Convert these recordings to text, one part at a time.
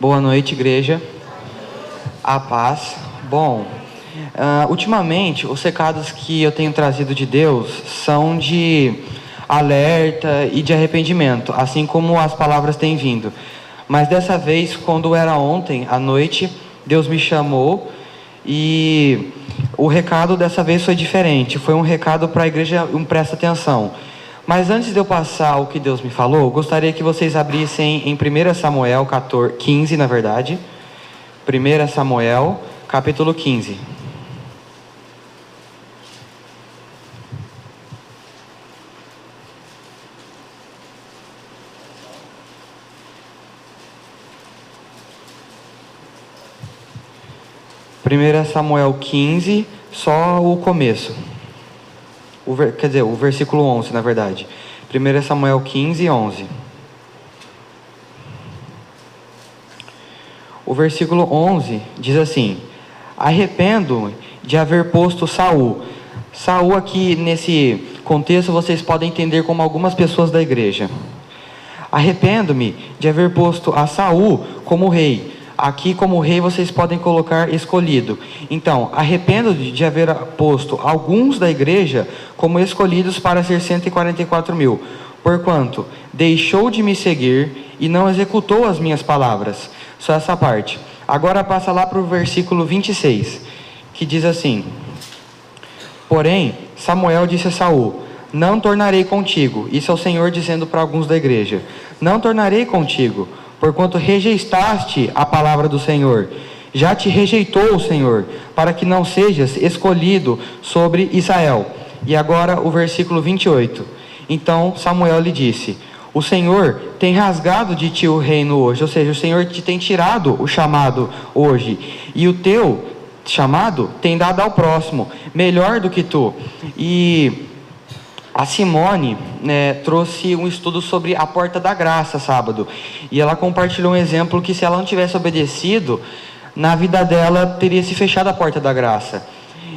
Boa noite, igreja. A paz. Bom, ultimamente os recados que eu tenho trazido de Deus são de alerta e de arrependimento, assim como as palavras têm vindo. Mas dessa vez, quando era ontem à noite, Deus me chamou e o recado dessa vez foi diferente. Foi um recado para a igreja, presta atenção. Mas antes de eu passar o que Deus me falou, gostaria que vocês abrissem em 1 Samuel 15, na verdade. 1 Samuel, capítulo 15. Primeira Samuel 15, só o começo. O versículo 11, na verdade. 1 Samuel 15, 11. O versículo 11 diz assim: arrependo-me de haver posto Saul. Saul aqui nesse contexto vocês podem entender como algumas pessoas da igreja. Arrependo-me de haver posto a Saul como rei. Aqui como rei vocês podem colocar escolhido. Então, arrependo de haver posto alguns da igreja como escolhidos para ser 144.000. Porquanto deixou de me seguir e não executou as minhas palavras. Só essa parte. Agora passa lá para o versículo 26, que diz assim: porém, Samuel disse a Saul: não tornarei contigo. Isso é o Senhor dizendo para alguns da igreja: não tornarei contigo, porquanto rejeitaste a palavra do Senhor. Já te rejeitou o Senhor, para que não sejas escolhido sobre Israel. E agora o versículo 28. Então Samuel lhe disse: o Senhor tem rasgado de ti o reino hoje, ou seja, o Senhor te tem tirado o chamado hoje, e o teu chamado tem dado ao próximo, melhor do que tu. E a Simone trouxe um estudo sobre a porta da graça sábado, e ela compartilhou um exemplo que se ela não tivesse obedecido, na vida dela teria se fechado a porta da graça.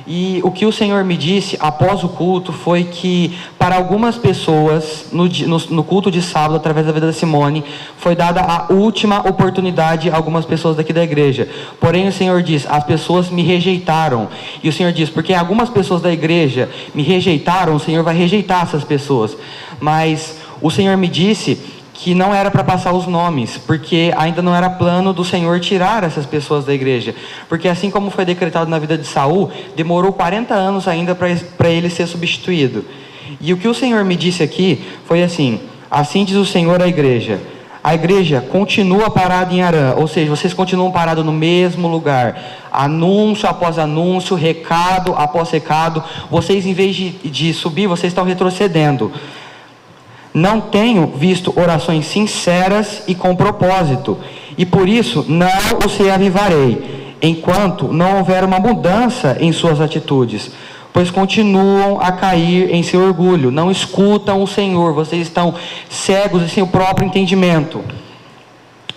E o que o Senhor me disse após o culto foi que para algumas pessoas no culto de sábado, através da vida da Simone, foi dada a última oportunidade a algumas pessoas daqui da igreja. Porém o Senhor diz: as pessoas me rejeitaram. E o Senhor diz: porque algumas pessoas da igreja me rejeitaram, o Senhor vai rejeitar essas pessoas. Mas o Senhor me disse que não era para passar os nomes, porque ainda não era plano do Senhor tirar essas pessoas da igreja, porque assim como foi decretado na vida de Saul, demorou 40 anos ainda para ele ser substituído. E o que o Senhor me disse aqui foi assim: assim diz o Senhor à igreja: a igreja continua parada em Arã, ou seja, vocês continuam parados no mesmo lugar, anúncio após anúncio, recado após recado, vocês em vez de subir, vocês estão retrocedendo. Não tenho visto orações sinceras e com propósito, e por isso não os reavivarei, enquanto não houver uma mudança em suas atitudes, pois continuam a cair em seu orgulho, não escutam o Senhor, vocês estão cegos e sem o próprio entendimento.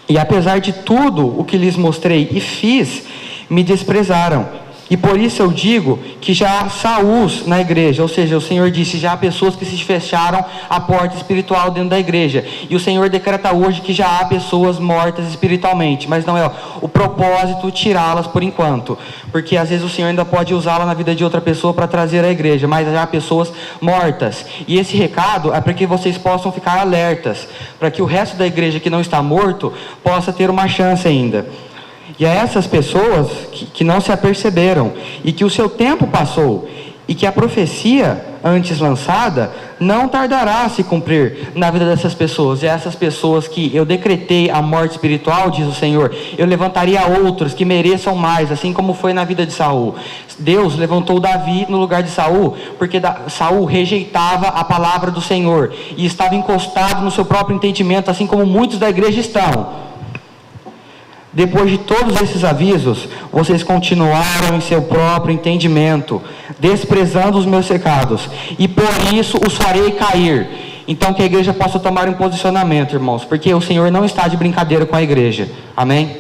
E apesar de tudo o que lhes mostrei e fiz, me desprezaram. E por isso eu digo que já há Saús na igreja, ou seja, o Senhor disse, já há pessoas que se fecharam a porta espiritual dentro da igreja. E o Senhor decreta hoje que já há pessoas mortas espiritualmente, mas não é o propósito tirá-las por enquanto. Porque às vezes o Senhor ainda pode usá-la na vida de outra pessoa para trazer à igreja, mas já há pessoas mortas. E esse recado é para que vocês possam ficar alertas, para que o resto da igreja que não está morto possa ter uma chance ainda. E a essas pessoas que não se aperceberam e que o seu tempo passou e que a profecia antes lançada não tardará a se cumprir na vida dessas pessoas. E essas pessoas que eu decretei a morte espiritual, diz o Senhor, eu levantaria outros que mereçam mais, assim como foi na vida de Saul. Deus levantou Davi no lugar de Saul, porque Saul rejeitava a palavra do Senhor e estava encostado no seu próprio entendimento, assim como muitos da igreja estão. Depois de todos esses avisos, vocês continuaram em seu próprio entendimento, desprezando os meus recados, e por isso os farei cair. Então que a igreja possa tomar um posicionamento, irmãos, porque o Senhor não está de brincadeira com a igreja. Amém?